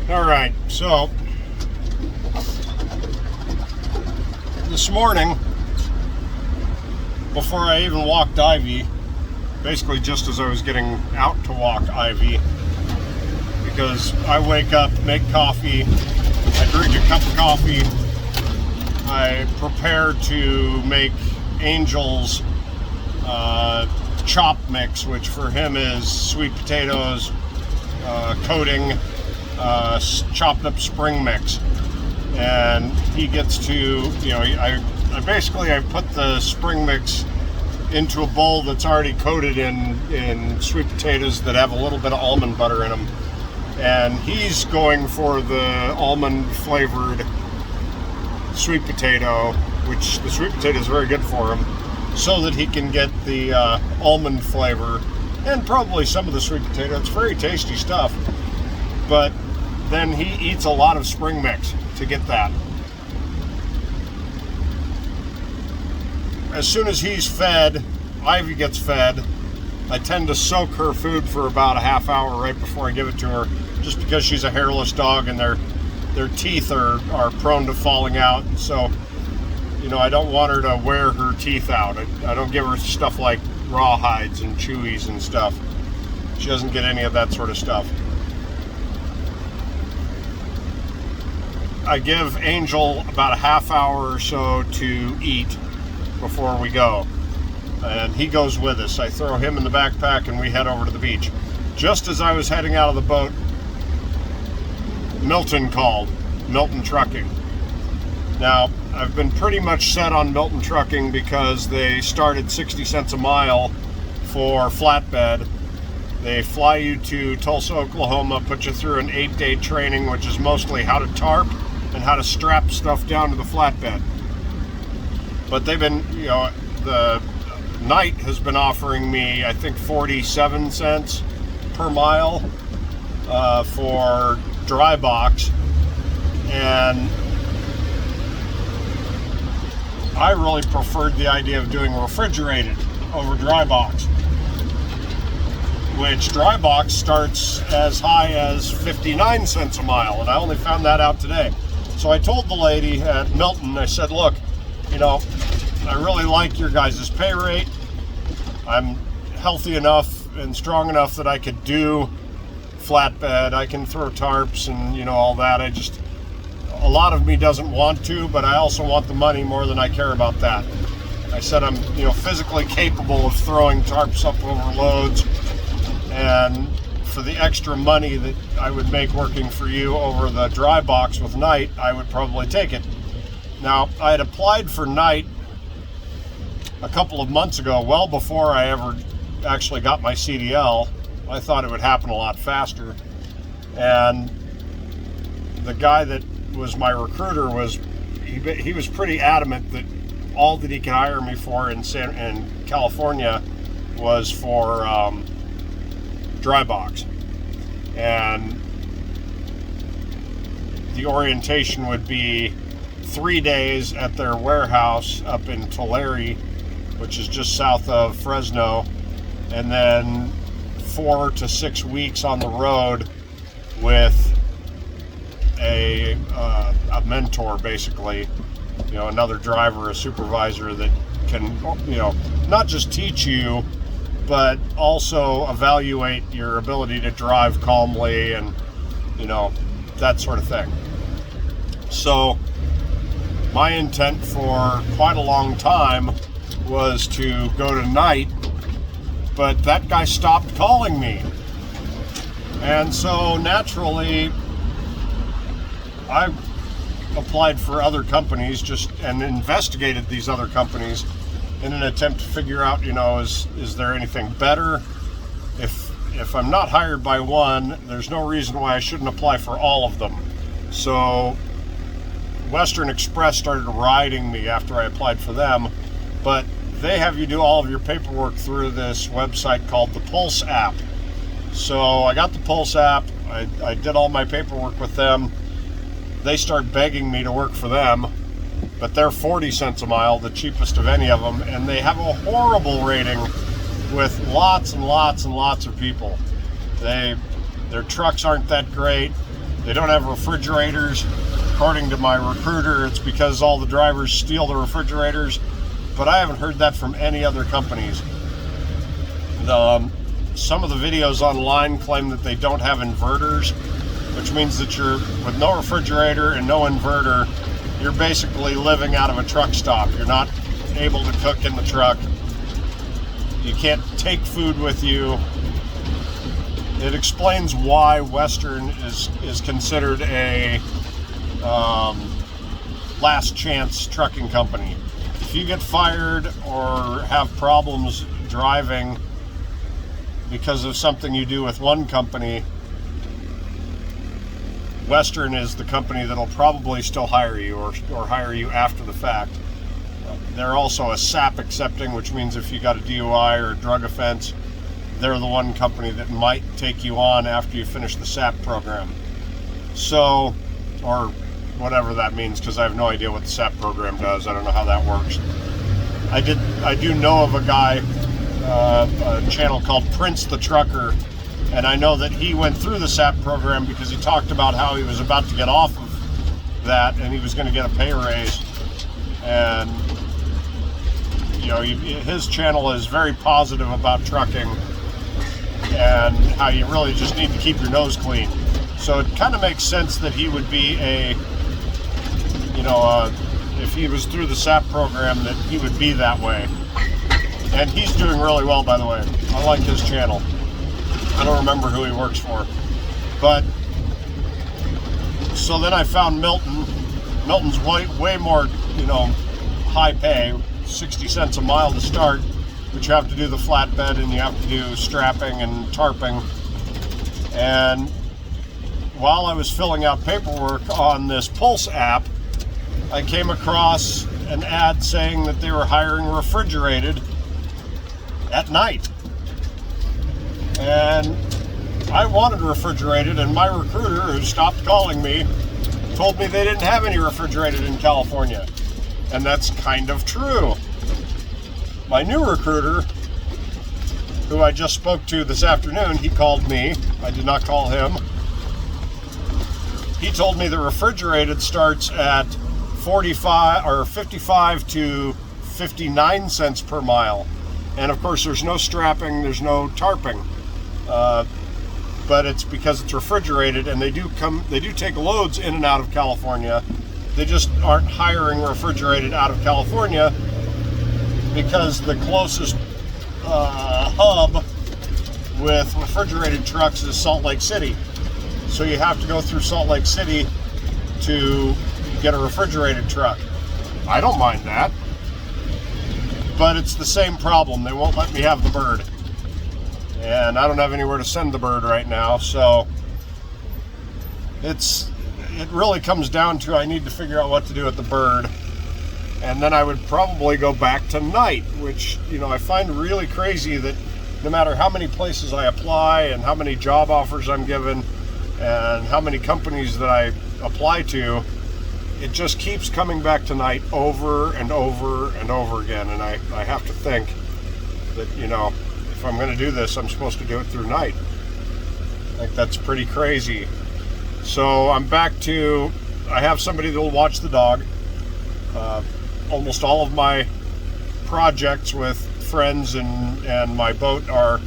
All right, so this morning, before I even walked Ivy, basically just as I was getting out to walk Ivy, because I wake up, make coffee, I drink a cup of coffee, I prepare to make Angel's chop mix, which for him is sweet potatoes, coating, chopped up spring mix, and he gets to, I put the spring mix into a bowl that's already coated in sweet potatoes that have a little bit of almond butter in them, and he's going for the almond flavored sweet potato, which the sweet potato is very good for him, so that he can get the almond flavor and probably some of the sweet potato. It's very tasty stuff, but then he eats a lot of spring mix to get that. As soon as he's fed, Ivy gets fed, I tend to soak her food for about a half hour right before I give it to her, just because she's a hairless dog and their teeth are prone to falling out. So, I don't want her to wear her teeth out. I don't give her stuff like rawhides and chewies and stuff. She doesn't get any of that sort of stuff. I give Angel about a half hour or so to eat before we go, and he goes with us. I throw him in the backpack and we head over to the beach. Just as I was heading out of the boat, Milton called, Milton Trucking. Now, I've been pretty much set on Milton Trucking because they started 60 cents a mile for flatbed. They fly you to Tulsa, Oklahoma, put you through an 8-day training, which is mostly how to tarp and how to strap stuff down to the flatbed. But they've been, the Knight has been offering me, I think, 47 cents per mile for dry box, and I really preferred the idea of doing refrigerated over dry box, which dry box starts as high as 59 cents a mile, and I only found that out today. So I told the lady at Milton, I said, look, I really like your guys' pay rate. I'm healthy enough and strong enough that I could do flatbed. I can throw tarps and, all that. A lot of me doesn't want to, but I also want the money more than I care about that. I said I'm, physically capable of throwing tarps up over loads, and for the extra money that I would make working for you over the dry box with Knight, I would probably take it. Now, I had applied for Knight a couple of months ago, well before I ever actually got my CDL. I thought it would happen a lot faster, and the guy that was my recruiter he was pretty adamant that all that he could hire me for in California was for dry box, and the orientation would be 3 days at their warehouse up in Tulare, which is just south of Fresno, and then 4 to 6 weeks on the road with a mentor, basically, another driver, a supervisor that can, not just teach you, but also evaluate your ability to drive calmly and, that sort of thing. So my intent for quite a long time was to go to Knight, but that guy stopped calling me. And so naturally, I applied for other companies and investigated these other companies in an attempt to figure out, is there anything better? If I'm not hired by one, there's no reason why I shouldn't apply for all of them. So Western Express started riding me after I applied for them, but they have you do all of your paperwork through this website called the Pulse app. So I got the Pulse app, I did all my paperwork with them. They start begging me to work for them, but they're 40 cents a mile, the cheapest of any of them, and they have a horrible rating with lots and lots and lots of people. Their trucks aren't that great. They don't have refrigerators. According to my recruiter, it's because all the drivers steal the refrigerators, but I haven't heard that from any other companies. Some of the videos online claim that they don't have inverters, which means that you're with no refrigerator and no inverter, you're basically living out of a truck stop. You're not able to cook in the truck. You can't take food with you. It explains why Western is considered a last chance trucking company. If you get fired or have problems driving because of something you do with one company, Western is the company that'll probably still hire you or hire you after the fact. They're also a SAP accepting, which means if you got a DUI or a drug offense, they're the one company that might take you on after you finish the SAP program. So, or whatever that means, because I have no idea what the SAP program does. I don't know how that works. I do know of a guy, a channel called Prince the Trucker, and I know that he went through the SAP program because he talked about how he was about to get off of that and he was going to get a pay raise. And you know, his channel is very positive about trucking and how you really just need to keep your nose clean. So it kind of makes sense that he would be if he was through the SAP program, that he would be that way. And he's doing really well, by the way. I like his channel. I don't remember who he works for. But, so then I found Milton. Milton's way more, high pay, 60 cents a mile to start, but you have to do the flatbed and you have to do strapping and tarping. And while I was filling out paperwork on this Pulse app, I came across an ad saying that they were hiring refrigerated at night. And I wanted refrigerated, and my recruiter, who stopped calling me, told me they didn't have any refrigerated in California. And that's kind of true. My new recruiter, who I just spoke to this afternoon, he called me. I did not call him. He told me the refrigerated starts at 55 to 59 cents per mile. And of course, there's no strapping, there's no tarping. But it's because it's refrigerated, and they do take loads in and out of California. They just aren't hiring refrigerated out of California because the closest hub with refrigerated trucks is Salt Lake City. So you have to go through Salt Lake City to get a refrigerated truck. I don't mind that. But it's the same problem. They won't let me have the bird. And I don't have anywhere to send the bird right now, so it really comes down to I need to figure out what to do with the bird. And then I would probably go back to night, which, I find really crazy that no matter how many places I apply and how many job offers I'm given and how many companies that I apply to, it just keeps coming back to night over and over and over again. And I have to think that, if I'm going to do this, I'm supposed to do it through night. I think that's pretty crazy. So I'm back to, I have somebody that will watch the dog. Almost all of my projects with friends and my boat are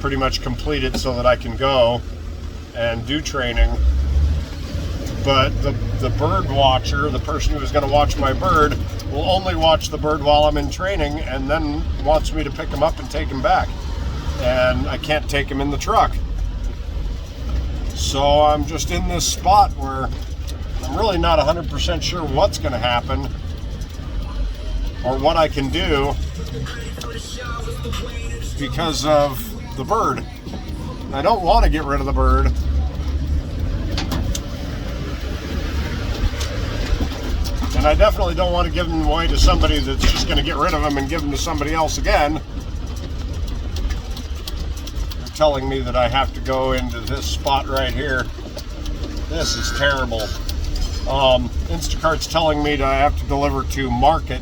pretty much completed so that I can go and do training. But the bird watcher, the person who is going to watch my bird, will only watch the bird while I'm in training and then wants me to pick him up and take him back. And I can't take him in the truck. So I'm just in this spot where I'm really not 100% sure what's going to happen or what I can do because of the bird. I don't want to get rid of the bird. And I definitely don't want to give them away to somebody that's just going to get rid of them and give them to somebody else again. They're telling me that I have to go into this spot right here. This is terrible. Instacart's telling me that I have to deliver to Market.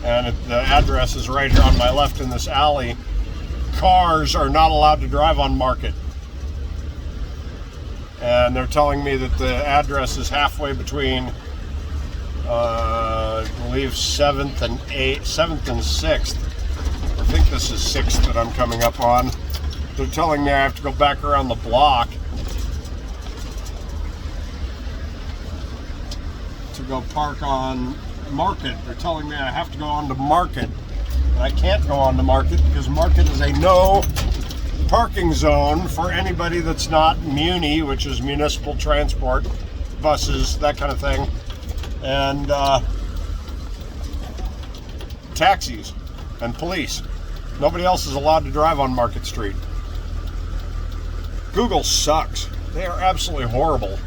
And the address is right here on my left in this alley. Cars are not allowed to drive on Market. and they're telling me that the address is halfway between I believe 7th and 6th. I think this is 6th that I'm coming up on. They're telling me I have to go back around the block to go park on Market. They're telling me I have to go on to Market. And I can't go on to Market because Market is a no parking zone for anybody that's not muni, which is municipal transport, buses, that kind of thing, and taxis and police. Nobody else is allowed to drive on Market Street. Google sucks. They are absolutely horrible.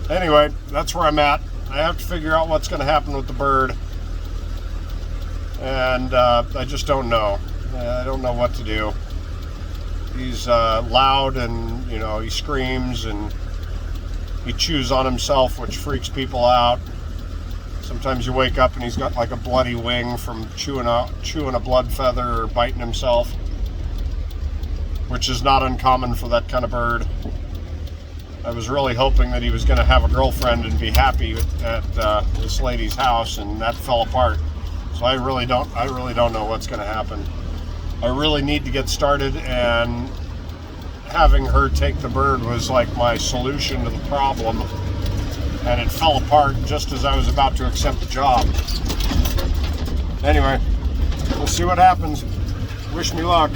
Anyway, that's where I'm at. I have to figure out what's going to happen with the bird, and I just don't know. I don't know what to do. He's loud, and he screams and he chews on himself, which freaks people out. Sometimes you wake up and he's got like a bloody wing from chewing a blood feather or biting himself, which is not uncommon for that kind of bird. I was really hoping that he was going to have a girlfriend and be happy at this lady's house, and that fell apart. So I really don't know what's going to happen. I really need to get started, and having her take the bird was like my solution to the problem, and it fell apart just as I was about to accept the job. Anyway, we'll see what happens. Wish me luck.